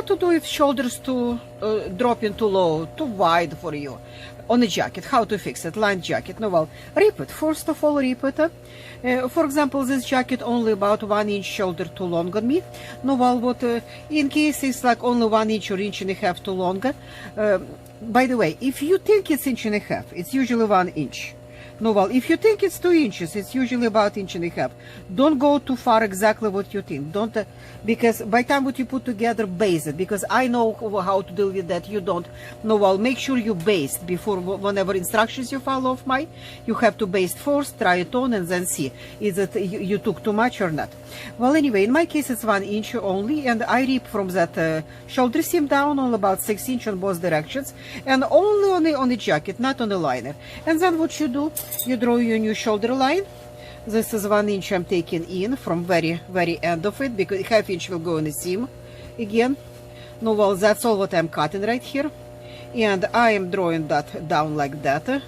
what to do if shoulders too dropping too low, too wide for you on a jacket. How to fix it? Lined jacket. No, well, rip it. First of all, rip it. For example, this jacket only about 1 inch shoulder too long on me. No, well, what in case it's like only 1 inch or inch and a half too long. By the way, if you think it's inch and a half, it's usually 1 inch. No, well, if you think it's 2 inches, it's usually about inch and a half. Don't go too far exactly what you think. Don't, because by the time what you put together, base it. Because I know how to deal with that. You don't. No, well, make sure you base before whenever instructions you follow of mine. You have to base first, try it on, and then see is it you took too much or not. Well, anyway, in my case it's 1 inch only, and I rip from that shoulder seam down on about 6 inch on both directions, and only on the jacket, not on the liner. And then what you do? You draw your new shoulder line. This is 1 inch I'm taking in from very end of it, because half inch will go in the seam again. No, well, that's all what I'm cutting right here, and I am drawing that down like that.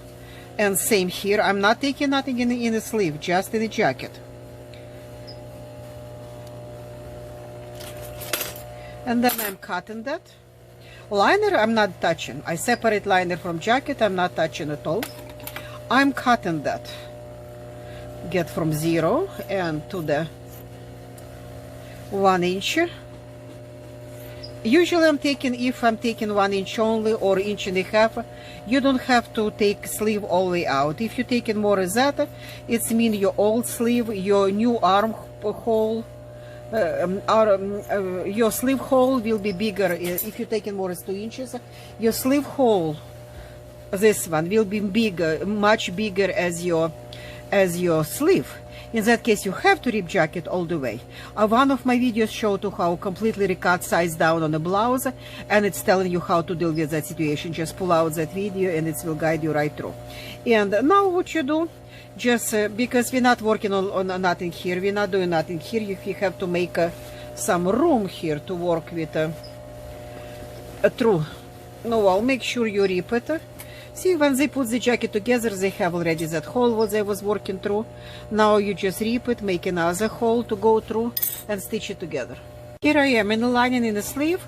And same here, I'm not taking nothing in the sleeve, just in the jacket. And then I'm cutting that. Liner I'm not touching. I separate liner from jacket, I'm not touching at all. I'm cutting that. Get from 0 and to the 1 inch. Usually if I'm taking 1 inch only or inch and a half, you don't have to take sleeve all the way out. If you take it more as that, it's mean your old sleeve, your new armhole, your sleeve hole will be bigger. If you take it more as 2 inches, your sleeve hole, this one, will be bigger, much bigger as your sleeve. In that case, you have to rip jacket all the way. One of my videos showed you how completely recut size down on a blouse, and it's telling you how to deal with that situation. Just pull out that video and it will guide you right through. And now what you do, just because we're not working on nothing here, we're not doing nothing here, you have to make some room here to work with through. No, I'll make sure you rip it. See, when they put the jacket together, they have already that hole what they was working through. Now you just rip it, make another hole to go through, and stitch it together. Here I am in the lining in the sleeve.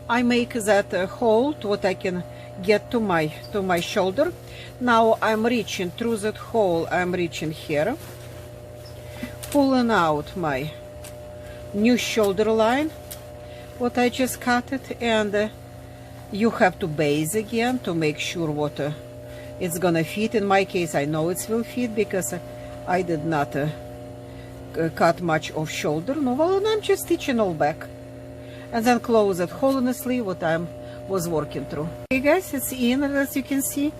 I make that hole to what I can get to my shoulder. Now I'm reaching through that hole. I'm reaching here, pulling out my new shoulder line, what I just cut it, and you have to base again to make sure what it's gonna fit. In my case, I know it will fit because I did not cut much of shoulder. No, well, and I'm just stitching all back, and then close that hole in the sleeve what I was working through. Okay, guys, it's in, as you can see.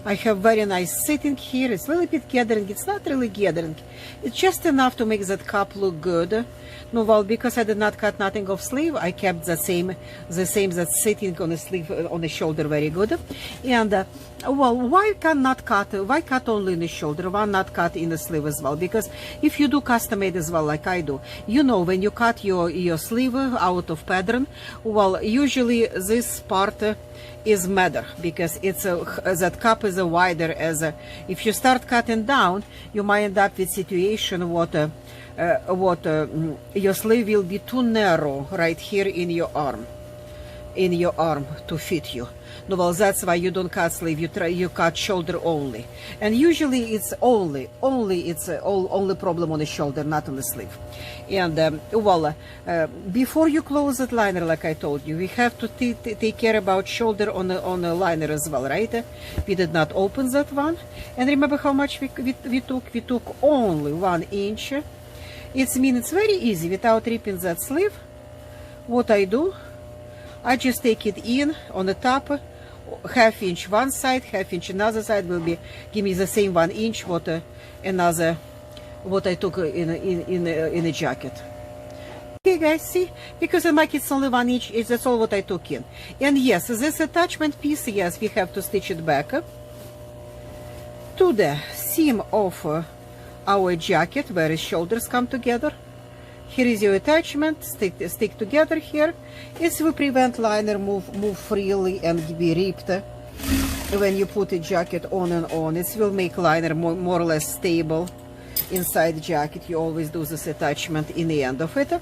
I have very nice sitting here. It's a little bit gathering. It's not really gathering. It's just enough to make that cup look good. No, well, because I did not cut nothing off sleeve, I kept the same that's sitting on the sleeve, on the shoulder very good. And well, why cut only in the shoulder? Why not cut in the sleeve as well? Because if you do custom made as well, like I do, you know, when you cut your sleeve out of pattern, well, usually this part is matter, because it's that cup is wider. As if you start cutting down, you might end up with situation your sleeve will be too narrow right here in your arm to fit you. No, well, that's why you don't cut sleeve. You cut shoulder only, and usually it's only problem on the shoulder, not on the sleeve. And before you close that liner, like I told you, we have to take care about shoulder on the liner as well, right? We did not open that one, and remember how much we took. We took only 1 inch. It's very easy without ripping that sleeve. What I do, I just take it in on the top, half inch one side, half inch another side will be give me the same 1 inch what I took in a jacket. Okay, guys, see, because in my case it's only 1 inch, that's all what I took in. And yes, this attachment piece, yes, we have to stitch it back to the seam of our jacket where the shoulders come together. Here is your attachment, stick together here. It will prevent liner move freely and be ripped when you put the jacket on and on. It will make liner more or less stable inside the jacket. You always do this attachment in the end of it.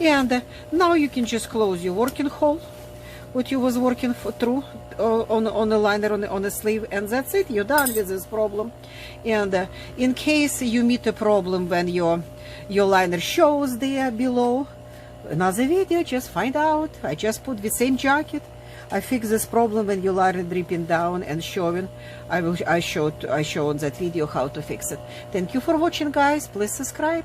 And now you can just close your working hole what you was working through on a liner, on a sleeve, and that's it. You're done with this problem. And in case you meet a problem when your liner shows there below, another video, just find out. I just put the same jacket. I fix this problem when your liner dripping down and showing. I show on that video how to fix it. Thank you for watching, guys. Please subscribe.